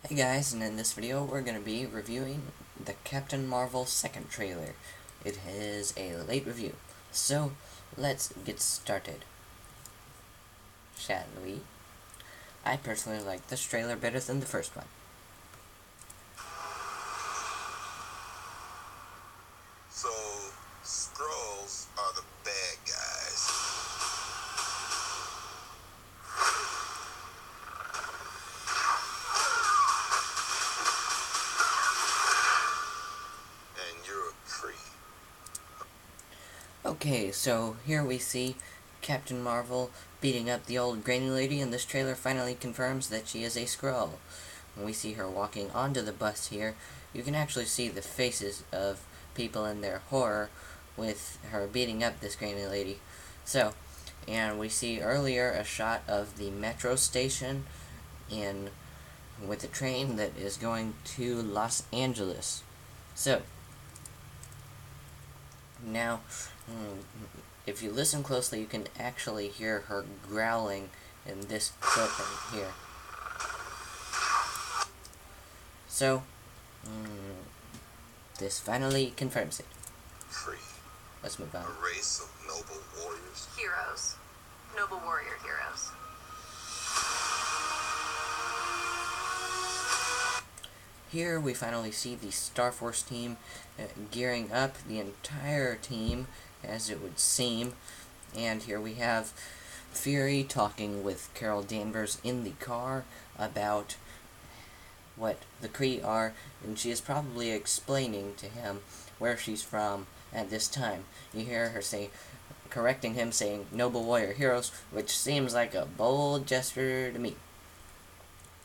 Hey guys, and in this video we're going to be reviewing the Captain Marvel second trailer. It is a late review, so let's get started. Shall we? I personally like this trailer better than the first one. So, Skrulls are the bad guys. And you're a Kree. Okay, so here we see Captain Marvel beating up the old granny lady, and this trailer finally confirms that she is a Skrull. When we see her walking onto the bus here, you can actually see the faces of people in their horror with her beating up this granny lady. So, and we see earlier a shot of the metro station in with a train that is going to Los Angeles. So, now, if you listen closely, you can actually hear her growling in this clip right here. So, this finally confirms it. Kree. Let's move on. A race of noble warriors. Heroes. Noble warrior heroes. Here we finally see the Star Force team gearing up, the entire team, as it would seem. And here we have Fury talking with Carol Danvers in the car about what the Kree are, and she is probably explaining to him where she's from at this time. You hear her correcting him, saying noble warrior heroes, which seems like a bold gesture to me.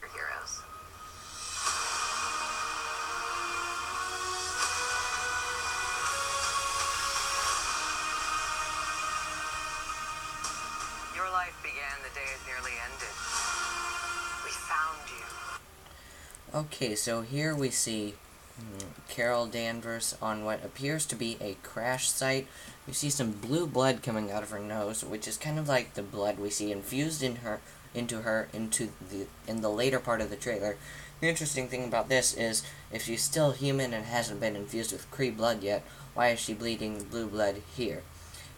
Heroes. Your life began the day it nearly ended. We found you. Okay, so here we see Carol Danvers on what appears to be a crash site. We see some blue blood coming out of her nose, which is kind of like the blood we see infused in the later part of the trailer. The interesting thing about this is, if she's still human and hasn't been infused with Kree blood yet, why is she bleeding blue blood here?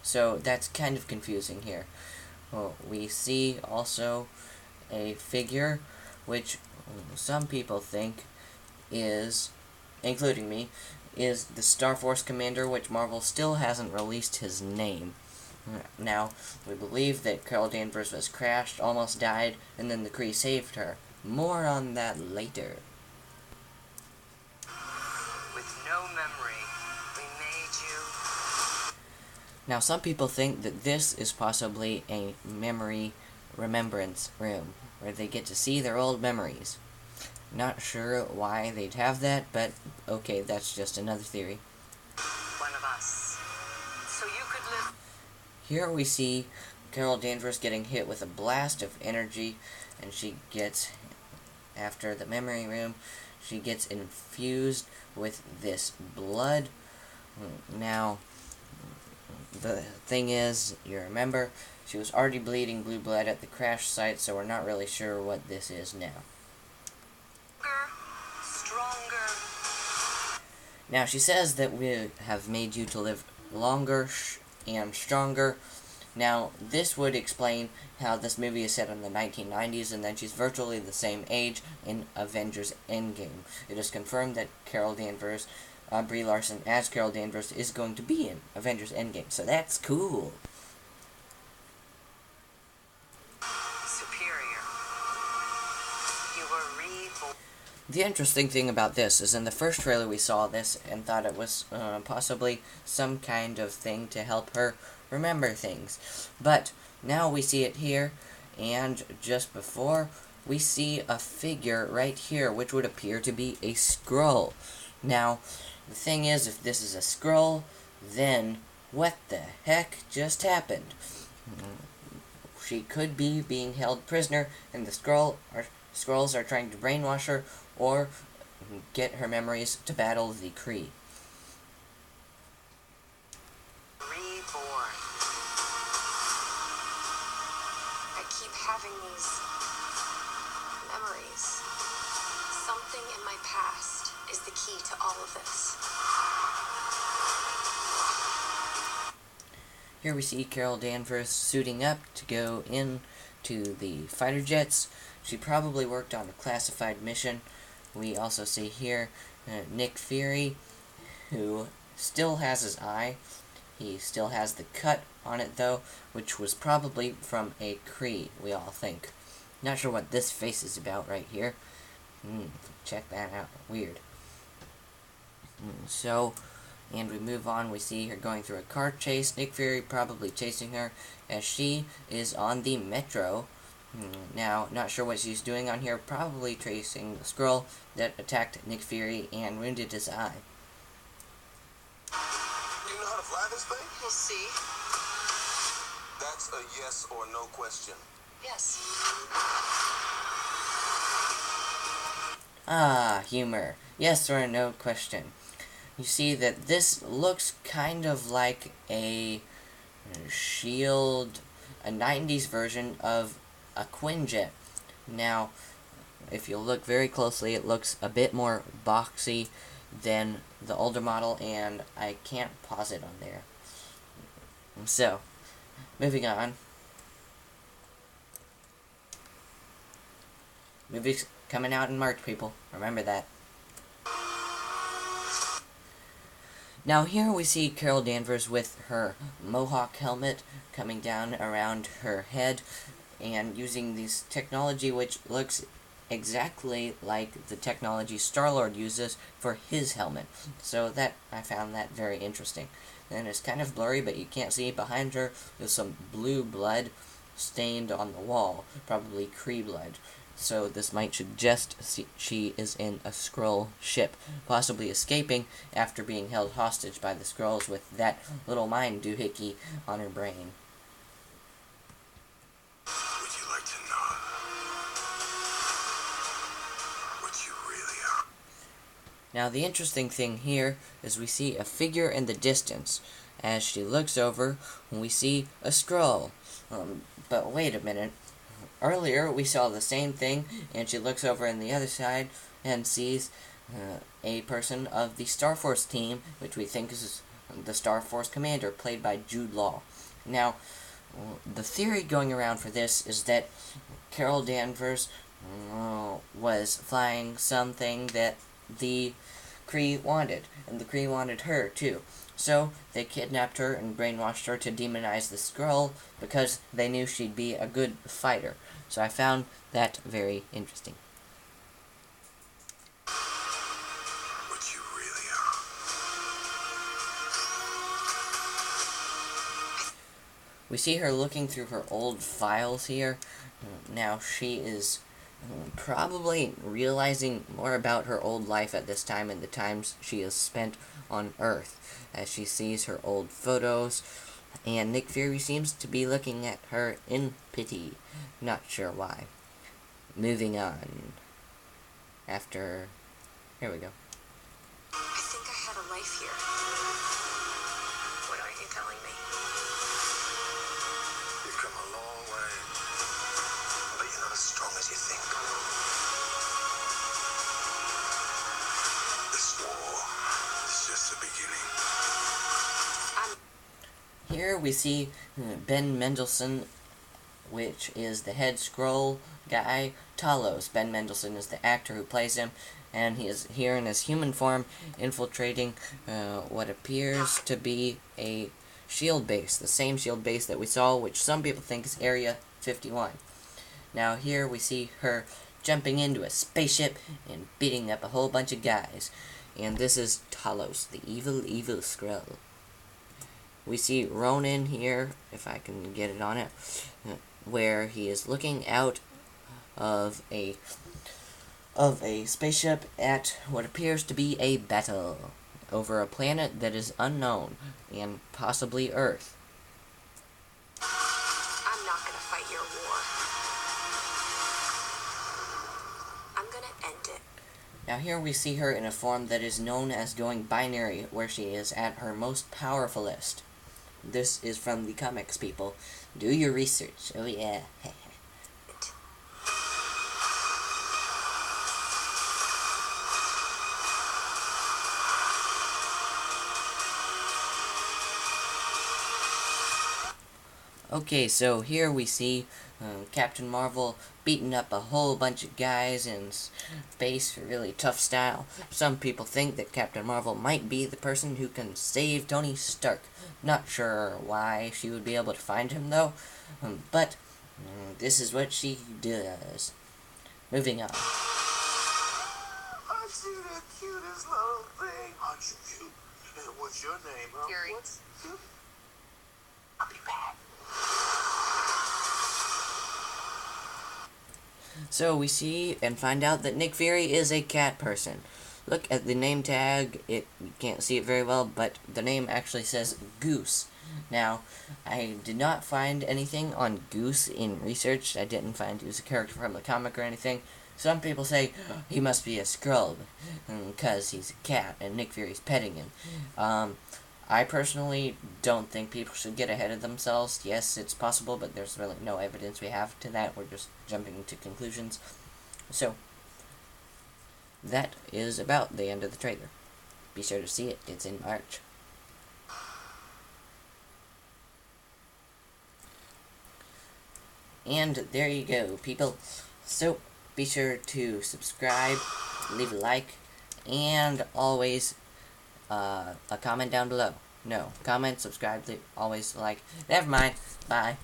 So that's kind of confusing here. Well, we see also a figure which some people think is, including me, is the Star Force commander, which Marvel still hasn't released his name. Now, we believe that Carol Danvers was crashed, almost died, and then the Kree saved her. More on that later. With no memory, we made you. Now, some people think that this is possibly a memory remembrance room, where they get to see their old memories. Not sure why they'd have that, but okay, that's just another theory. One of us. So you could live. Here we see Carol Danvers getting hit with a blast of energy, and she gets, after the memory room, she gets infused with this blood. Now, the thing is, you remember, she was already bleeding blue blood at the crash site, so we're not really sure what this is now. Stronger. Now, she says that we have made you to live longer and stronger. Now, this would explain how this movie is set in the 1990s, and then she's virtually the same age in Avengers Endgame. It is confirmed that Carol Danvers, Brie Larson as Carol Danvers, is going to be in Avengers Endgame, so that's cool. Superior. You were reborn. The interesting thing about this is, in the first trailer we saw this and thought it was possibly some kind of thing to help her remember things. But now we see it here, and just before, we see a figure right here which would appear to be a Skrull. Now, the thing is, if this is a Skrull, then what the heck just happened? She could be being held prisoner, and the Skrulls are trying to brainwash her or get her memories to battle the Kree. Reborn. I keep having these memories. Something in my past is the key to all of this. Here we see Carol Danvers suiting up to go in to the fighter jets. She probably worked on a classified mission. We also see here Nick Fury, who still has his eye. He still has the cut on it though, which was probably from a Kree, we all think. Not sure what this face is about right here. Check that out. Weird. And we move on. We see her going through a car chase. Nick Fury probably chasing her as she is on the metro. Now, not sure what she's doing on here. Probably tracing the Skrull that attacked Nick Fury and wounded his eye. You know how to fly this thing? We'll see. That's a yes or no question. Yes. Ah, humor. Yes or no question. You see that this looks kind of like a Shield, a 90s version of a Quinjet. Now, if you look very closely, it looks a bit more boxy than the older model, and I can't pause it on there. So, moving on. Movie's coming out in March, people. Remember that. Now here we see Carol Danvers with her Mohawk helmet coming down around her head and using this technology which looks exactly like the technology Star-Lord uses for his helmet. So that, I found that very interesting. And it's kind of blurry, but you can't see behind her. There's some blue blood stained on the wall, probably Kree blood. So this might suggest she is in a Skrull ship, possibly escaping after being held hostage by the Skrulls with that little mind doohickey on her brain. Would you like to know what you really are? Now the interesting thing here is we see a figure in the distance. As she looks over, we see a Skrull. But wait a minute. Earlier, we saw the same thing, and she looks over on the other side and sees a person of the Star Force team, which we think is the Star Force commander, played by Jude Law. Now, the theory going around for this is that Carol Danvers was flying something that the Kree wanted, and the Kree wanted her, too. So, they kidnapped her and brainwashed her to demonize the Skrull because they knew she'd be a good fighter. So I found that very interesting. What you really are. We see her looking through her old files here. Now she is probably realizing more about her old life at this time and the times she has spent on Earth, as she sees her old photos, and Nick Fury seems to be looking at her in pity. Not sure why. Moving on. Here we go. I think I had a life here. What aren't you telling me? You've come a long way. But you're not as strong as you think. This war is just the beginning. Here we see Ben Mendelsohn, which is the head Skrull guy, Talos. Ben Mendelsohn is the actor who plays him, and he is here in his human form, infiltrating what appears to be a shield base, the same shield base that we saw, which some people think is Area 51. Now here we see her jumping into a spaceship and beating up a whole bunch of guys, and this is Talos, the evil, evil Skrull. We see Ronan here, if I can get it on it, where he is looking out of a spaceship at what appears to be a battle over a planet that is unknown, and possibly Earth. I'm not gonna fight your war. I'm gonna end it. Now here we see her in a form that is known as going binary, where she is at her most powerfulest. This is from the comics, people. Do your research. Oh yeah. Okay, so here we see Captain Marvel beating up a whole bunch of guys in space, really tough style. Some people think that Captain Marvel might be the person who can save Tony Stark. Not sure why she would be able to find him, though, but this is what she does. Moving on. Aren't you the cutest little thing? Aren't you cute? And what's your name, huh? Fury. What's cute? I'll be back. So we see and find out that Nick Fury is a cat person. Look at the name tag. You can't see it very well, but the name actually says Goose. Now, I did not find anything on Goose in research. I didn't find he was a character from the comic or anything. Some people say he must be a Skrull because he's a cat and Nick Fury's petting him. I personally don't think people should get ahead of themselves. Yes, it's possible, but there's really no evidence we have to that. We're just jumping to conclusions. So, that is about the end of the trailer. Be sure to see it. It's in March. And there you go, people. So, be sure to subscribe, leave a like, and always a comment down below. No, comment, subscribe, always like. Never mind. Bye.